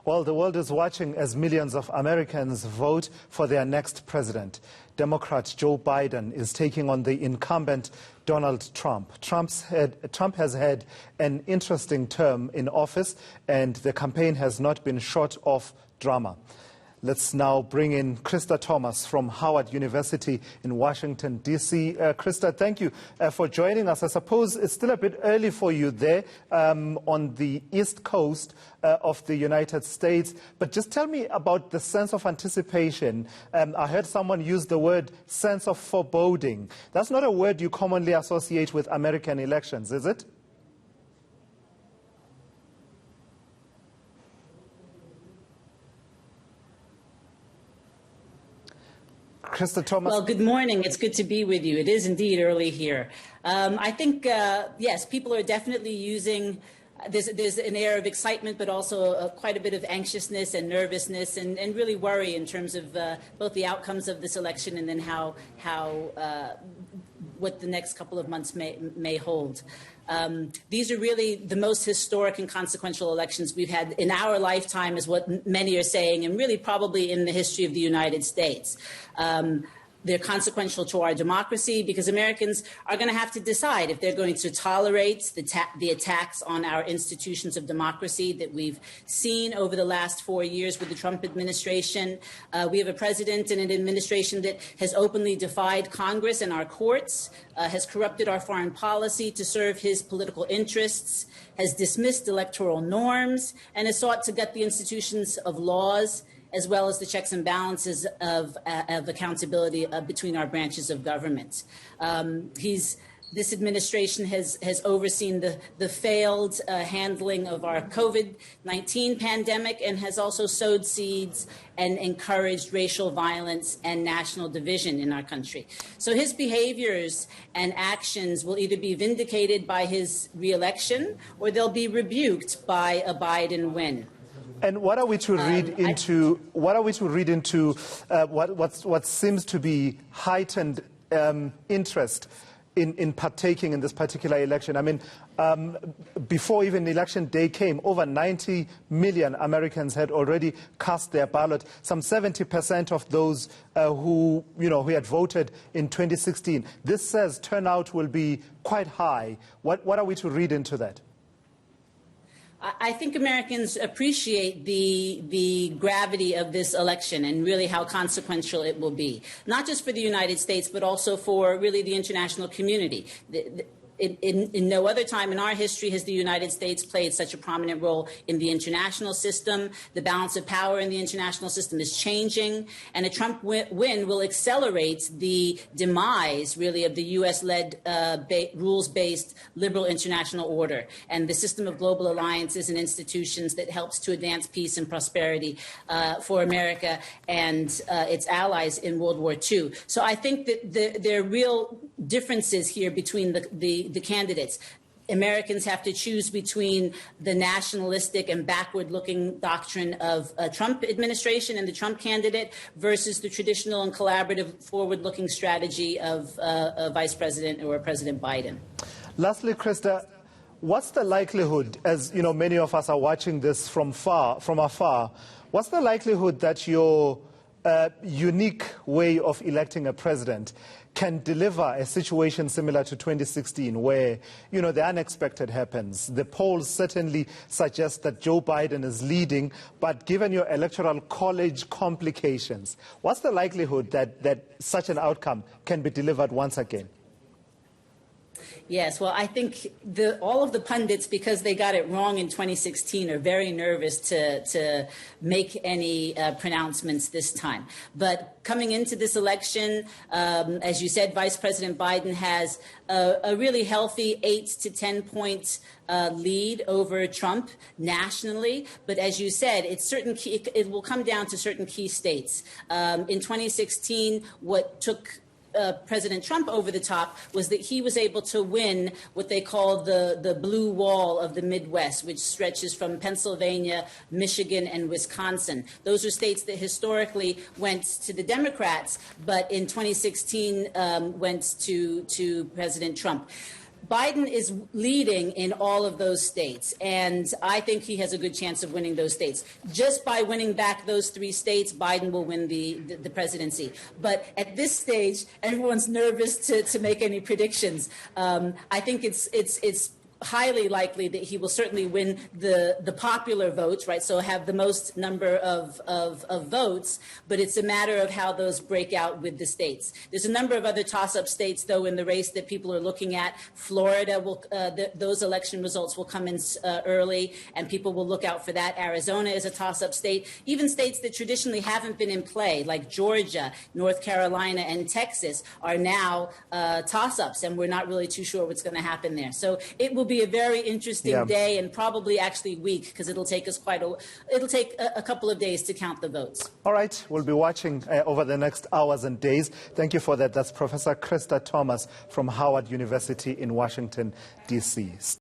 Well, the world is watching as millions of Americans vote for their next president. Democrat Joe Biden is taking on the incumbent Donald Trump. Trump has had an interesting term in office, and the campaign has not been short of drama. Let's now bring in Krista Thomas from Howard University in Washington, D.C. Krista, thank you for joining us. I suppose it's still a bit early for you there on the East Coast of the United States. But just tell me about the sense of anticipation. I heard someone use the word sense of foreboding. That's not a word you commonly associate with American elections, is it? Krista Thomas. Well, good morning. It's good to be with you. It is indeed early here. I think, yes, people are definitely using, there's an air of excitement, but also quite a bit of anxiousness and nervousness and really worry in terms of both the outcomes of this election and then what the next couple of months may hold. These are really the most historic and consequential elections we've had in our lifetime, is what many are saying, and really probably in the history of the United States. They're consequential to our democracy because Americans are going to have to decide if they're going to tolerate the attacks on our institutions of democracy that we've seen over the last 4 years with the Trump administration. We have a president and an administration that has openly defied Congress and our courts, has corrupted our foreign policy to serve his political interests, has dismissed electoral norms, and has sought to gut the institutions of laws as well as the checks and balances of accountability between our branches of government. This administration has overseen the failed handling of our COVID-19 pandemic and has also sowed seeds and encouraged racial violence and national division in our country. So his behaviors and actions will either be vindicated by his reelection or they'll be rebuked by a Biden win. And what are we to read into? What seems to be heightened interest in partaking in this particular election? I mean, before even election day came, over 90 million Americans had already cast their ballot. Some 70% of those who had voted in 2016. This says turnout will be quite high. What are we to read into that? I think Americans appreciate the gravity of this election and really how consequential it will be, not just for the United States, but also for really the international community. In no other time in our history has the United States played such a prominent role in the international system. The balance of power in the international system is changing, and a Trump win will accelerate the demise, really, of the U.S.-led rules-based liberal international order and the system of global alliances and institutions that helps to advance peace and prosperity for America and its allies in World War II. So I think that there are real differences here between the candidates. Americans have to choose between the nationalistic and backward-looking doctrine of a Trump administration and the Trump candidate versus the traditional and collaborative forward-looking strategy of Vice President or President Biden. Lastly, Krista, what's the likelihood, as you know, many of us are watching this from afar, what's the likelihood that your unique way of electing a president can deliver a situation similar to 2016 where, the unexpected happens? The polls certainly suggest that Joe Biden is leading, but given your electoral college complications, what's the likelihood that such an outcome can be delivered once again? Yes, well, I think all of the pundits, because they got it wrong in 2016, are very nervous to make any pronouncements this time. But coming into this election, as you said, Vice President Biden has a really healthy 8 to 10 point lead over Trump nationally. But as you said, it will come down to certain key states. In 2016, what took President Trump over the top was that he was able to win what they call the blue wall of the Midwest, which stretches from Pennsylvania, Michigan, and Wisconsin. Those are states that historically went to the Democrats, but in 2016 went to President Trump. Biden is leading in all of those states, and I think he has a good chance of winning those states. Just by winning back those 3 states, Biden will win the presidency. But at this stage, everyone's nervous to make any predictions. I think it's highly likely that he will certainly win the popular votes, right? So have the most number of votes, but it's a matter of how those break out with the states. There's a number of other toss-up states, though, in the race that people are looking at. Florida, those election results will come in early, and people will look out for that. Arizona is a toss-up state. Even states that traditionally haven't been in play, like Georgia, North Carolina, and Texas, are now toss-ups, and we're not really too sure what's going to happen there. So it will be a very interesting day, and probably actually week, because it'll take us a couple of days to count the votes. All right, we'll be watching over the next hours and days. Thank you for that. That's Professor Krista Thomas from Howard University in Washington, D.C.